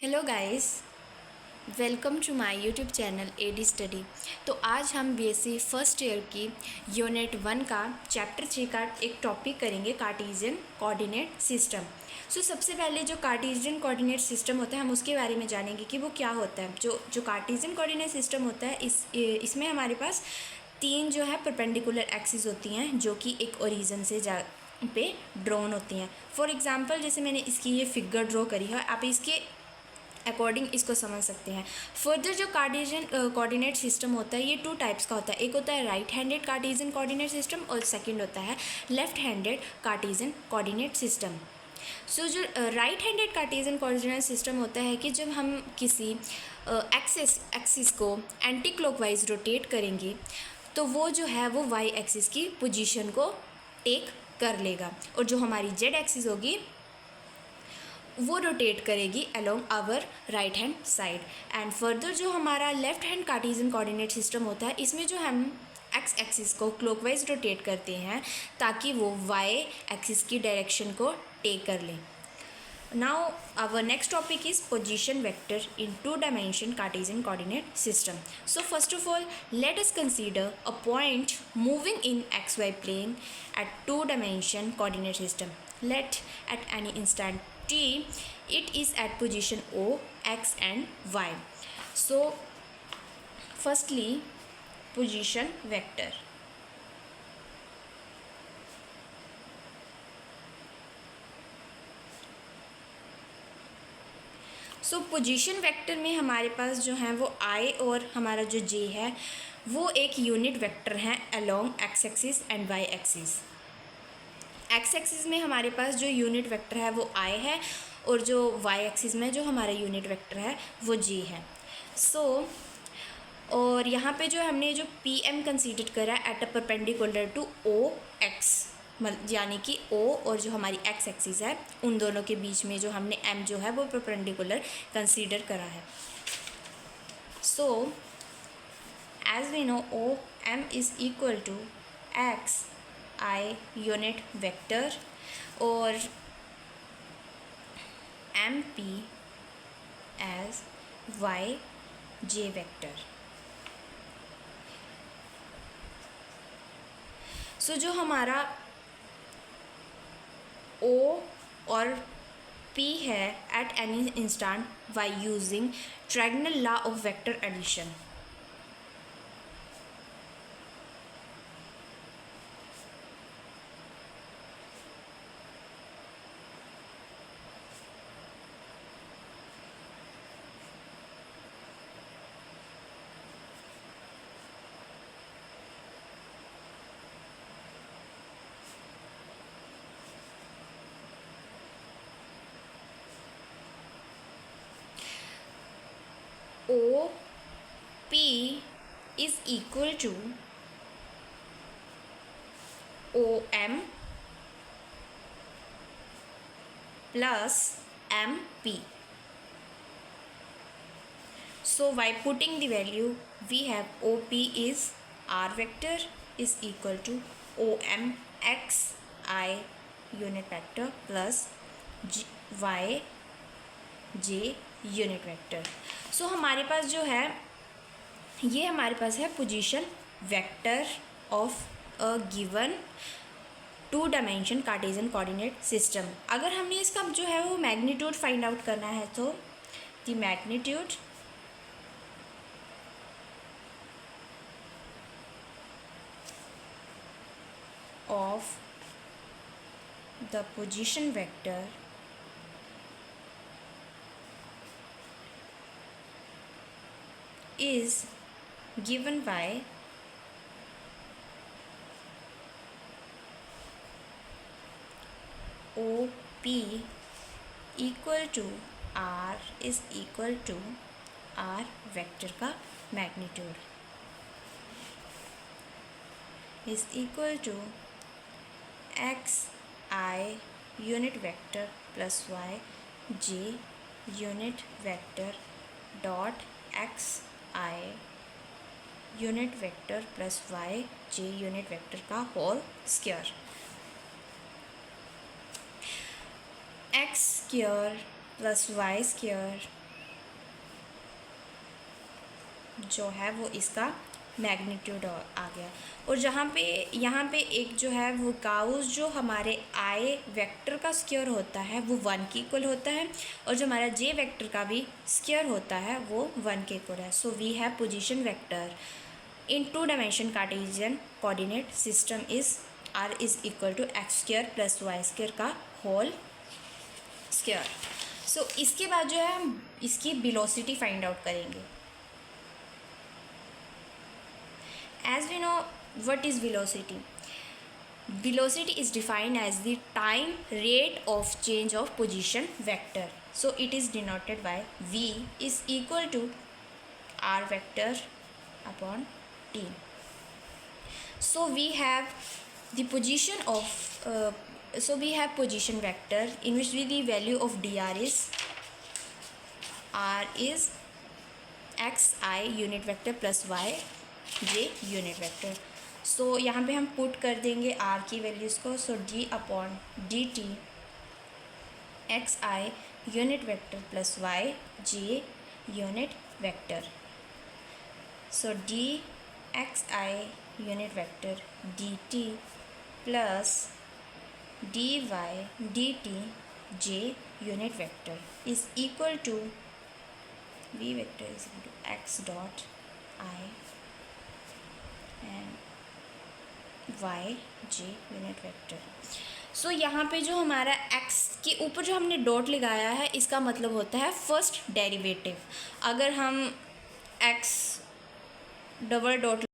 Hello guys, welcome to my YouTube channel AD study. तो आज हम बीएससी फर्स्ट ईयर की यूनिट 1 का चैप्टर 6 का एक टॉपिक करेंगे, कार्टेशियन कोऑर्डिनेट सिस्टम। सबसे पहले जो कार्टेशियन कोऑर्डिनेट सिस्टम होता है हम उसके बारे में जानेंगे कि वो क्या होता है। जो कार्टेशियन कोऑर्डिनेट सिस्टम होता है इसमें हमारे पास तीन जो है परपेंडिकुलर एक्सिस होती हैं जो कि एक ओरिजिन से पे ड्रॉन होती हैं। फॉर एग्जांपल जैसे मैंने इसकी ये फिगर ड्रॉ करी है, आप इसके अकॉर्डिंग इसको समझ सकते हैं। फर्दर जो कार्टेशियन कोऑर्डिनेट सिस्टम होता है ये टू टाइप्स का होता है। एक होता है right handed Cartesian coordinate system और सेकंड होता है left handed Cartesian coordinate system. जो right handed Cartesian coordinate system होता है कि जब हम किसी एक्सिस को एंटी क्लॉकवाइज रोटेट करेंगे तो वो जो है वो वाई एक्सिस की पोजीशन को टेक कर लेगा और जो हमारी जेड एक्सिस होगी वो रोटेट करेगी along our right hand side. And further जो हमारा left hand Cartesian coordinate system होता है इसमें जो हम एक्स एक्सिस को क्लॉकवाइज रोटेट करते हैं ताकि वो वाई एक्सिस की डायरेक्शन को टेक कर लें। Now our next topic is position vector in two dimension Cartesian coordinate system. So first of all let us consider a point moving in X Y plane at two dimension coordinate system. Let at any instant t it is at position O, x and y. So firstly position vector. Position vector में हमारे पास जो है वो i और हमारा जो j है वो एक यूनिट वेक्टर है along X axis and Y axis. X axis में हमारे पास जो यूनिट वेक्टर है वो i है और जो वाई एक्सिस में जो हमारा यूनिट वेक्टर है वो j है। और यहाँ पे जो हमने जो पी एम कंसीडर करा at a perpendicular to O X, यानी कि o और जो हमारी x एक्सिस है उन दोनों के बीच में जो हमने m जो है वो परपेंडिकुलर कंसीडर करा है। So as we know O m is equal to x I unit vector और M P as Y J vector. जो हमारा O और P है at any instant by using triangle law of vector addition. O P is equal to O M plus M P. So by putting the value we have O P is R vector is equal to O M X I unit vector plus Y J unit vector. हमारे पास जो है ये हमारे पास है position vector of a given two dimension Cartesian coordinate system. अगर हमने इसका जो है वो मैग्नीट्यूड फाइंड आउट करना है तो the magnitude of the position vector is given by OP equal to R is equal to R vector का magnitude is equal to X I unit vector plus Y J unit vector dot X I unit vector plus y j unit vector का whole square. X square plus Y square जो है वो इसका magnitude आ गया। और यहाँ पे एक जो है वो गाउस जो हमारे आई वेक्टर का स्क्वायर होता है वो 1 के इक्वल होता है, और जो हमारा जे वेक्टर का भी स्क्वायर होता है वो 1 के इक्वल है। So we have position vector in 2 dimension Cartesian coordinate system is r is equal to X square plus Y square का होल स्क्वायर। सो इसके बाद जो है हम इसकी वेलोसिटी फाइंड आउट करेंगे। As we know, what is velocity? Velocity is defined as the time rate of change of position vector. So it is denoted by v is equal to r vector upon t. So we have the position of position vector in which the value of dr is r is xi unit vector plus y j unit vector. So यहाँ पे हम put कर देंगे r की values को। So d upon d t x i unit vector plus y j unit vector. So d x i unit vector d t plus d y d t j unit vector is equal to v vector is equal to x dot i and y j unit vector. So यहाँ पे जो हमारा x के ऊपर जो हमने dot लगाया है इसका मतलब होता है फर्स्ट डेरिवेटिव। अगर हम x डबल डॉट